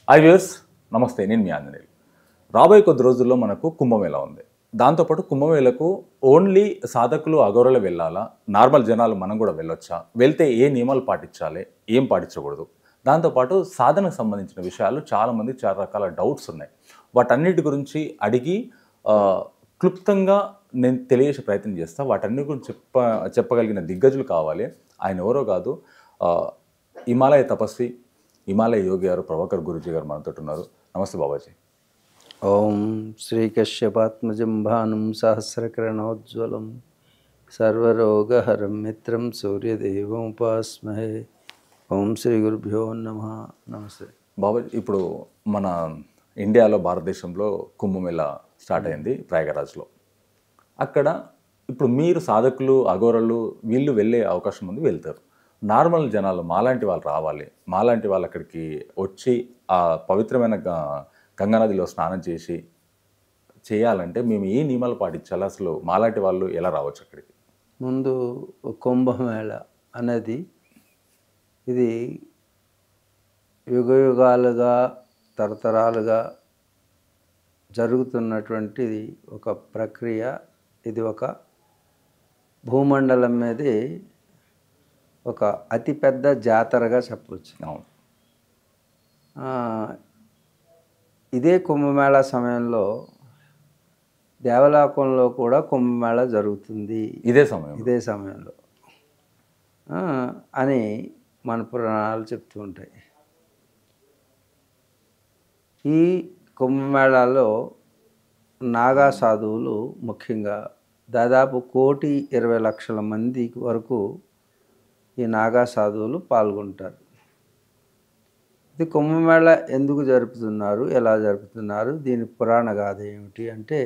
Hi viewers, నమస్తే. నేను మీ ఆంజనేయులు. రాబోయే కొద్ది రోజుల్లో మనకు కుంభమేళా ఉంది. దాంతోపాటు కుంభమేళకు ఓన్లీ సాధకులు, అఘోరాలు వెళ్ళాలా? నార్మల్ జనాలు మనం కూడా వెళ్ళొచ్చా? వెళ్తే ఏ నియమాలు పాటించాలి? ఏం పాటించకూడదు? దాంతోపాటు సాధనకు సంబంధించిన విషయాలు చాలామంది చాలా రకాల డౌట్స్ ఉన్నాయి. వాటన్నిటి గురించి అడిగి క్లుప్తంగా నేను తెలియజేసే ప్రయత్నం చేస్తా. వాటన్నిటి గురించి చెప్పగలిగిన దిగ్గజులు కావాలి. ఆయన ఎవరో కాదు, హిమాలయ తపస్వి, హిమాలయ యోగి గారు, ప్రభాకర్ గురూజీ గారు మనతో ఉన్నారు. నమస్తే బాబాజీ. ఓం శ్రీకశ్యపాత్మజం భానుం సహస్రకిరణోజ్వలం సర్వరోగహరం మిత్రం సూర్యదేవముపాస్మహే. ఓం శ్రీ గురుభ్యో నమః. నమస్తే బాబాజీ, ఇప్పుడు మన ఇండియాలో, భారతదేశంలో కుంభమేళా స్టార్ట్ అయింది ప్రయాగరాజ్లో. అక్కడ ఇప్పుడు మీరు సాధకులు, అఘోరాలు వీళ్ళు వెళ్ళే అవకాశం ఉంది, వెళ్తారు. నార్మల్ జనాలు మాలాంటి వాళ్ళు రావాలి, మాలాంటి వాళ్ళు అక్కడికి వచ్చి ఆ పవిత్రమైన గంగానదిలో స్నానం చేయాలంటే మేము ఏ నియమాలు పాటించాలి? అసలు మాలాంటి వాళ్ళు ఎలా రావచ్చు అక్కడికి? ముందు కుంభమేళ అనేది ఇది యుగయుగాలుగా తరతరాలుగా జరుగుతున్నటువంటిది ఒక ప్రక్రియ. ఇది ఒక భూమండలం మీదే ఒక అతిపెద్ద జాతరగా చెప్పవచ్చు. అవును. ఇదే కుంభమేళా సమయంలో దేవలోకంలో కూడా కుంభమేళా జరుగుతుంది ఇదే సమయంలో అని మన పురాణాలు చెప్తూ ఉంటాయి. ఈ కుంభమేళాలో నాగా సాధువులు ముఖ్యంగా దాదాపు 1,20,00,000 మంది వరకు ఈ నాగా సాధువులు పాల్గొంటారు. ఇది కుంభమేళా ఎందుకు జరుపుతున్నారు, ఎలా జరుపుతున్నారు, దీని పురాణ గాథ ఏమిటి అంటే,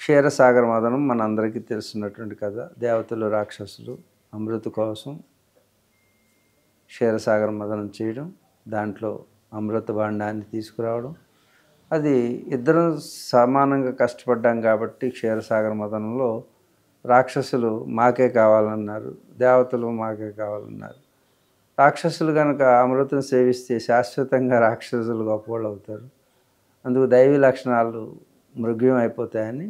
క్షీరసాగర మదనం మనందరికీ తెలిసినటువంటి కథ. దేవతలు, రాక్షసులు అమృత కోసం క్షీరసాగర మదనం చేయడం, దాంట్లో అమృత భాండాన్ని తీసుకురావడం. అది ఇద్దరం సమానంగా కష్టపడ్డాం కాబట్టి క్షీరసాగర మదనంలో రాక్షసులు మాకే కావాలన్నారు, దేవతలు మాకే కావాలన్నారు. రాక్షసులు కనుక అమృతం సేవిస్తే శాశ్వతంగా రాక్షసులు గొప్పవాళ్ళు అవుతారు, అందుకు దైవీ లక్షణాలు మృగ్యం అయిపోతాయని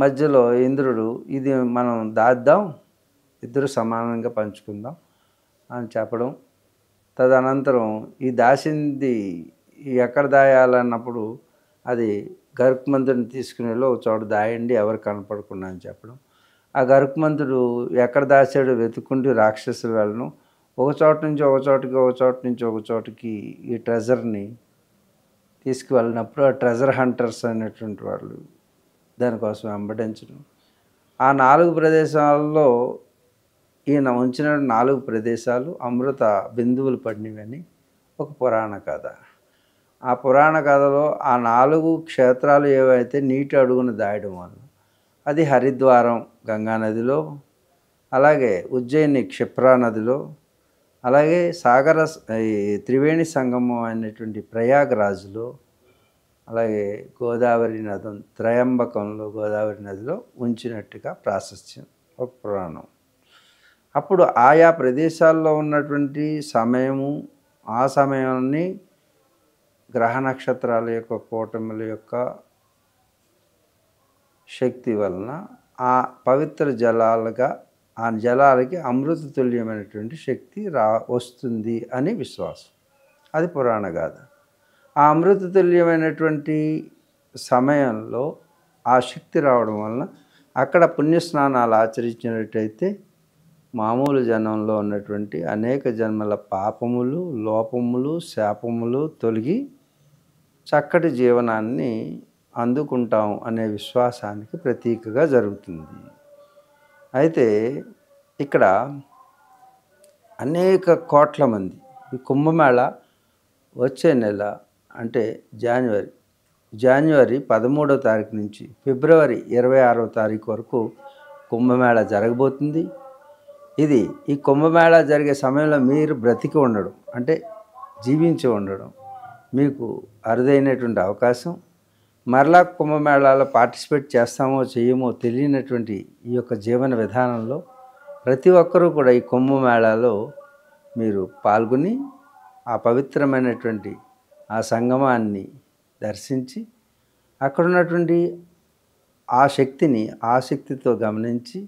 మధ్యలో ఇంద్రుడు ఇది మనం దాద్దాం, ఇద్దరు సమానంగా పంచుకుందాం అని చెప్పడం. తదనంతరం ఈ దాసింది ఎక్కడ దాయాలన్నప్పుడు అది గరుత్మంతుడిని తీసుకుని వెళ్ళి ఒక చోట దాయండి, ఎవరు కనపడకుండా అని చెప్పడం. ఆ గరుత్మంతుడు ఎక్కడ దాచాడో వెతుక్కుంటూ రాక్షసులు వెళ్ళను, ఒక చోట నుంచి ఒక చోటికి, ఒక చోట నుంచి ఒక చోటికి ఈ ట్రెజర్ని తీసుకువెళ్ళినప్పుడు ఆ ట్రెజర్ హంటర్స్ అనేటువంటి వాళ్ళు దానికోసం వెంబడించడం. ఆ 4 ప్రదేశాల్లో ఈయన ఉంచిన 4 ప్రదేశాలు అమృత బిందువులు పడినవని ఒక పురాణ కథ. ఆ పురాణ కథలో ఆ 4 క్షేత్రాలు ఏవైతే నీటి అడుగున దాయడం వల్ల అది హరిద్వారం గంగానదిలో, అలాగే ఉజ్జయిని క్షిప్రా నదిలో, అలాగే త్రివేణి సంగమం అయినటువంటి ప్రయాగరాజ్లో, అలాగే గోదావరి నది త్రయంబకంలో గోదావరి నదిలో ఉంచినట్టుగా ప్రాశస్త్యం ఒక పురాణం. అప్పుడు ఆయా ప్రదేశాల్లో ఉన్నటువంటి సమయము, ఆ సమయాన్ని గ్రహ నక్షత్రాల యొక్క కూటముల యొక్క శక్తి వలన ఆ పవిత్ర జలాలుగా ఆ జలాలకి అమృత తుల్యమైనటువంటి శక్తి వస్తుంది అని విశ్వాసం. అది పురాణ గాథ. ఆ అమృత తుల్యమైనటువంటి సమయంలో ఆ శక్తి రావడం వలన అక్కడ పుణ్యస్నానాలు ఆచరించినట్టయితే మామూలు జన్మలో ఉన్నటువంటి అనేక జన్మల పాపములు, లోపములు, శాపములు తొలగి చక్కటి జీవనాన్ని అందుకుంటాం అనే విశ్వాసానికి ప్రతీకగా జరుగుతుంది. అయితే ఇక్కడ అనేక కోట్ల మంది ఈ కుంభమేళా వచ్చే నెల అంటే జనవరి 13వ తారీఖు నుంచి ఫిబ్రవరి 26వ తారీఖు వరకు కుంభమేళా జరగబోతుంది. ఈ కుంభమేళా జరిగే సమయంలో మీరు బ్రతికి ఉండడం అంటే జీవించి ఉండడం మీకు అరుదైనటువంటి అవకాశం. మరలా కుంభమేళాలో పార్టిసిపేట్ చేస్తామో చేయమో తెలియనటువంటి ఈ యొక్క జీవన విధానంలో ప్రతి ఒక్కరూ కూడా ఈ కుంభమేళాలో మీరు పాల్గొని ఆ పవిత్రమైనటువంటి ఆ సంగమాన్ని దర్శించి అక్కడ ఉన్నటువంటి ఆ శక్తిని ఆసక్తితో గమనించి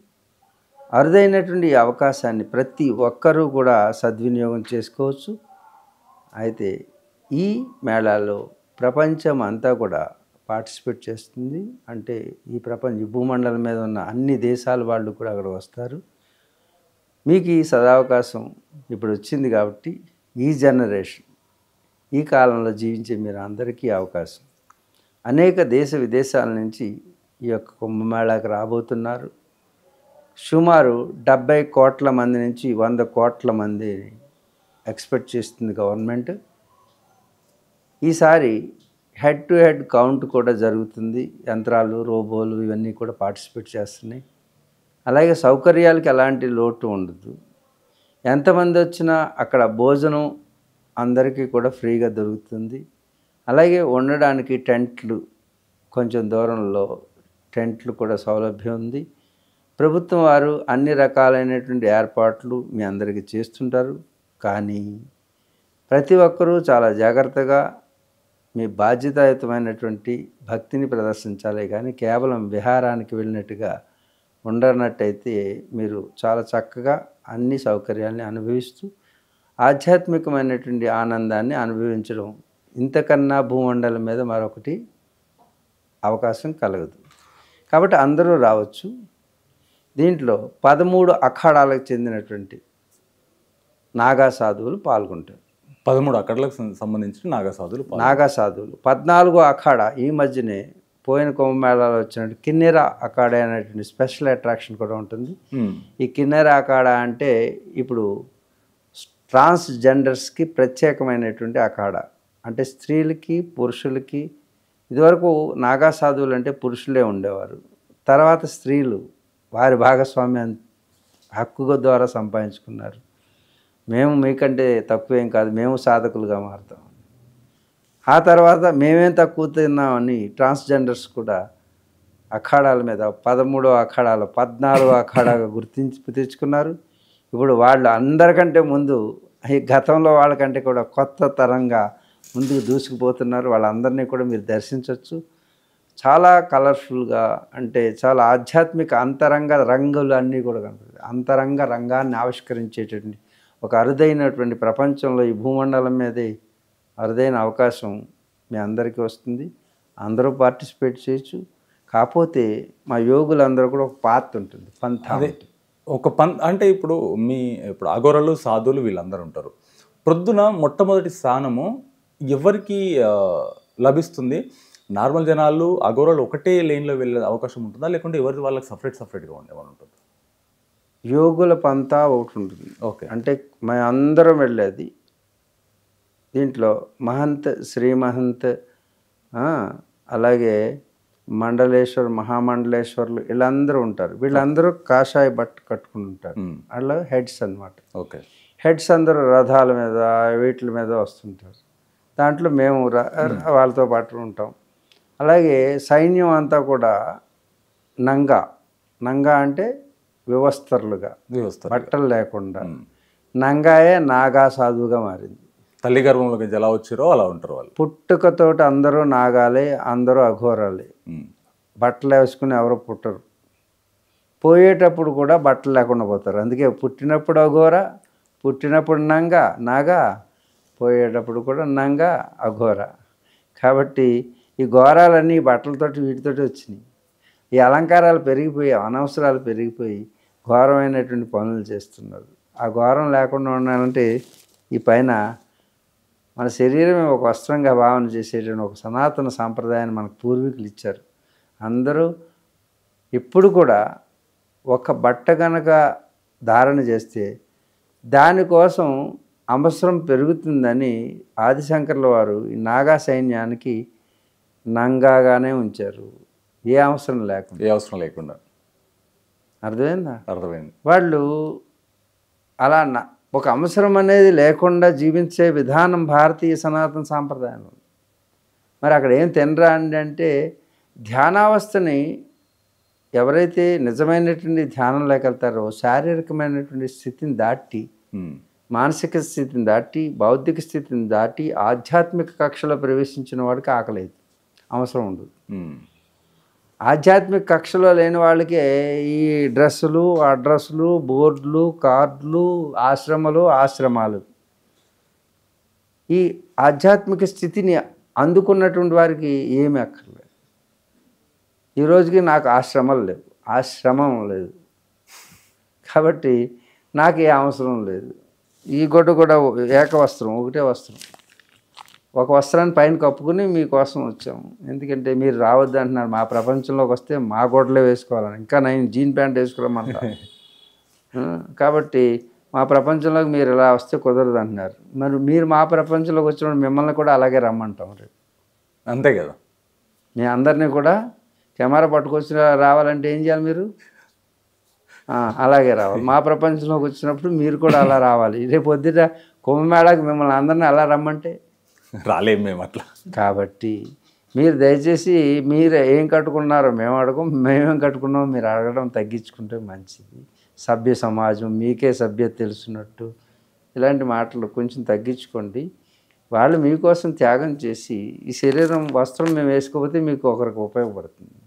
అరుదైనటువంటి ఈ అవకాశాన్ని ప్రతి ఒక్కరూ కూడా సద్వినియోగం చేసుకోవచ్చు. అయితే ఈ మేళాలో ప్రపంచం అంతా కూడా పార్టిసిపేట్ చేస్తుంది. అంటే ఈ భూమండలం మీద ఉన్న అన్ని దేశాల వాళ్ళు కూడా అక్కడ వస్తారు. మీకు ఈ సదావకాశం ఇప్పుడు వచ్చింది కాబట్టి ఈ జనరేషన్, ఈ కాలంలో జీవించే మీరు అందరికీ అవకాశం. అనేక దేశ విదేశాల నుంచి ఈ యొక్క కుంభమేళాకి రాబోతున్నారు. సుమారు 70 కోట్ల మంది నుంచి 100 కోట్ల మంది ఎక్స్పెక్ట్ చేస్తుంది గవర్నమెంట్. ఈసారి హెడ్ టు హెడ్ కౌంట్ కూడా జరుగుతుంది. యంత్రాలు, రోబోలు ఇవన్నీ కూడా పార్టిసిపేట్ చేస్తున్నాయి. అలాగే సౌకర్యాలకి ఎలాంటి లోటు ఉండదు. ఎంతమంది వచ్చినా అక్కడ భోజనం అందరికీ కూడా ఫ్రీగా దొరుకుతుంది. అలాగే ఉండడానికి టెంట్లు, కొంచెం దూరంలో టెంట్లు కూడా సౌలభ్యం ఉంది. ప్రభుత్వం వారు అన్ని రకాలైనటువంటి ఏర్పాట్లు మీ అందరికీ చేస్తుంటారు. కానీ ప్రతి ఒక్కరూ చాలా జాగ్రత్తగా మీ బాధ్యతాయుతమైనటువంటి భక్తిని ప్రదర్శించాలి. కానీ కేవలం విహారానికి వెళ్ళినట్టుగా ఉండనట్టయితే మీరు చాలా చక్కగా అన్ని సౌకర్యాలని అనుభవిస్తూ ఆధ్యాత్మికమైనటువంటి ఆనందాన్ని అనుభవించడం ఇంతకన్నా భూమండలం మీద మరొకటి అవకాశం కలగదు. కాబట్టి అందరూ రావచ్చు. దీంట్లో 13 అఖాడాలకు చెందినటువంటి నాగా సాధువులు పాల్గొంటారు. 13 అక్కడలకు సంబంధించిన నాగా సాధువులు 14 అఖాడా ఈ మధ్యనే పోయిన కుంభమేళాలో వచ్చినట్టు కిన్నెర అఖాడా అనేటువంటి స్పెషల్ అట్రాక్షన్ కూడా ఉంటుంది. ఈ కిన్నెర అఖాడా అంటే ఇప్పుడు ట్రాన్స్జెండర్స్కి ప్రత్యేకమైనటువంటి అఖాడా. అంటే స్త్రీలకి పురుషులకి, ఇదివరకు నాగా సాధువులు అంటే పురుషులే ఉండేవారు. తర్వాత స్త్రీలు వారి భాగస్వామ్యం హక్కుగా ద్వారా సంపాదించుకున్నారు. మేము మీకంటే తక్కువేం కాదు, మేము సాధకులుగా మారుతాం. ఆ తర్వాత మేమేం తక్కువ తిన్నామని ట్రాన్స్జెండర్స్ కూడా అఖాడాల మీద 13 అఖాడాలు 14 అఖాడాగా గుర్తించి తెచ్చుకున్నారు. ఇప్పుడు వాళ్ళు అందరికంటే ముందు ఈ గతంలో వాళ్ళకంటే కూడా కొత్త తరంగా ముందుకు దూసుకుపోతున్నారు. వాళ్ళందరినీ కూడా మీరు దర్శించవచ్చు. చాలా కలర్ఫుల్గా, అంటే చాలా ఆధ్యాత్మిక అంతరంగ రంగులు అన్నీ కూడా కనపడతాయి. అంతరంగ రంగాన్ని ఆవిష్కరించేటటువంటి ఒక అరుదైనటువంటి ప్రపంచంలో ఈ భూమండలం మీదే అరుదైన అవకాశం మీ అందరికీ వస్తుంది. అందరూ పార్టిసిపేట్ చేయొచ్చు. కాకపోతే మా యోగులందరూ కూడా ఒక పాత్ ఉంటుంది, పంథా. అంటే ఇప్పుడు అఘోరలు, సాధువులు వీళ్ళందరూ ఉంటారు. ప్రొద్దున మొట్టమొదటి స్థానము ఎవరికి లభిస్తుంది? నార్మల్ జనాలు అఘోరలు ఒకటే లైన్లో వెళ్ళే అవకాశం ఉంటుందా, లేకుంటే ఎవరిది వాళ్ళకి సపరేట్గా ఉండేవాళ్ళు ఉంటుంది? యోగుల పంతా ఒకటి ఉంటుంది. ఓకే. అంటే మేము అందరం వెళ్ళేది దీంట్లో మహంత్, శ్రీ మహంత్, అలాగే మండలేశ్వర్, మహామండలేశ్వర్లు వీళ్ళందరూ ఉంటారు. వీళ్ళందరూ కాషాయ బట్ట కట్టుకుని ఉంటారు. వాళ్ళ హెడ్స్ అన్నమాట. ఓకే. హెడ్స్ అందరూ రథాల మీద వీటి మీద వస్తుంటారు. దాంట్లో మేము వాళ్ళతో పాటు ఉంటాం. అలాగే సైన్యం అంతా కూడా నంగా అంటే వ్యవస్థలుగా, బట్టలు లేకుండా నంగాయే నాగా సాధువుగా మారింది. తల్లి గర్భంలోకి ఎలా వచ్చారో అలా ఉంటారు వాళ్ళు. పుట్టుకతోటి అందరూ నాగాలే, అందరూ అఘోరాలే. బట్టలు వేసుకుని ఎవరు పుట్టరు. పోయేటప్పుడు కూడా బట్టలు లేకుండా పోతారు. అందుకే పుట్టినప్పుడు అఘోర, పుట్టినప్పుడు నాగా, పోయేటప్పుడు కూడా అఘోర. కాబట్టి ఈ ఘోరాలన్నీ బట్టలతోటి వీటితోటి వచ్చినాయి. ఈ అలంకారాలు పెరిగిపోయి, అనవసరాలు పెరిగిపోయి ఘోరమైనటువంటి పనులు చేస్తున్నారు. ఆ ఘోరం లేకుండా ఉండాలంటే ఈ పైన మన శరీరమే ఒక వస్త్రంగా భావన చేసేటువంటి ఒక సనాతన సాంప్రదాయాన్ని మనకు పూర్వీకులు ఇచ్చారు. అందరూ ఇప్పుడు కూడా ఒక బట్ట కనుక ధారణ చేస్తే దానికోసం అవసరం పెరుగుతుందని ఆదిశంకర్ల వారు ఈ నాగా సైన్యానికి నంగాగానే ఉంచారు. ఏ అవసరం లేకుండా. అర్థమైందా? అర్థమైంది. వాళ్ళు అలా ఒక అవసరం అనేది లేకుండా జీవించే విధానం భారతీయ సనాతన సాంప్రదాయం. మరి అక్కడ ఏం తినరా అంటే ధ్యానావస్థని ఎవరైతే నిజమైనటువంటి ధ్యానం లేకెళ్తారో శారీరకమైనటువంటి స్థితిని దాటి మానసిక స్థితిని దాటి బౌద్ధిక స్థితిని దాటి ఆధ్యాత్మిక కక్షలో ప్రవేశించిన వాడికి ఆకలేదు, అవసరం ఉండదు. ఆధ్యాత్మిక కక్షలో లేని వాళ్ళకి ఈ డ్రెస్సులు, అడ్రస్లు, బోర్డులు, కార్డులు, ఆశ్రమాలు, ఈ ఆధ్యాత్మిక స్థితిని అందుకున్నటువంటి వారికి ఏమీ అక్కర్లేదు. ఈ రోజుకి నాకు ఆశ్రమాలు లేవు, ఆశ్రమం లేదు, కాబట్టి నాకు ఏ అవసరం లేదు. ఈ గొడ్డ కూడా ఏకవస్త్రం, ఒకటే వస్త్రం, ఒక వస్త్రాన్ని పైన కప్పుకుని మీకోసం వచ్చాము. ఎందుకంటే మీరు రావద్దు అంటున్నారు. మా ప్రపంచంలోకి వస్తే మా గొడ్డలే వేసుకోవాలని, ఇంకా నేను జీన్ ప్యాంట్ వేసుకోమంటాను. కాబట్టి మా ప్రపంచంలోకి మీరు ఇలా వస్తే కుదరదు అంటున్నారు. మరి మీరు మా ప్రపంచంలోకి వచ్చినప్పుడు మిమ్మల్ని కూడా అలాగే రమ్మంటాం రేపు. అంతే కదా. మీ అందరినీ కూడా కెమెరా పట్టుకొచ్చి రావాలంటే ఏం చేయాలి మీరు? అలాగే రావాలి. మా ప్రపంచంలోకి వచ్చినప్పుడు మీరు కూడా అలా రావాలి. రేపు పొద్దుట కుంభమేళాకి మిమ్మల్ని అందరినీ అలా రమ్మంటే రాలేము మేము అట్లా. కాబట్టి మీరు దయచేసి మీరు ఏం కట్టుకున్నారో మేము అడగం, మేమేం కట్టుకున్నామో మీరు అడగడం తగ్గించుకుంటే మంచిది. సభ్య సమాజం, మీకే సభ్యత తెలుసున్నట్టు ఇలాంటి మాటలు కొంచెం తగ్గించుకోండి. వాళ్ళు మీకోసం త్యాగం చేసి ఈ శరీరం వస్త్రం మేము వేసుకోకపోతే మీకు ఒకరికి ఉపయోగపడుతుంది.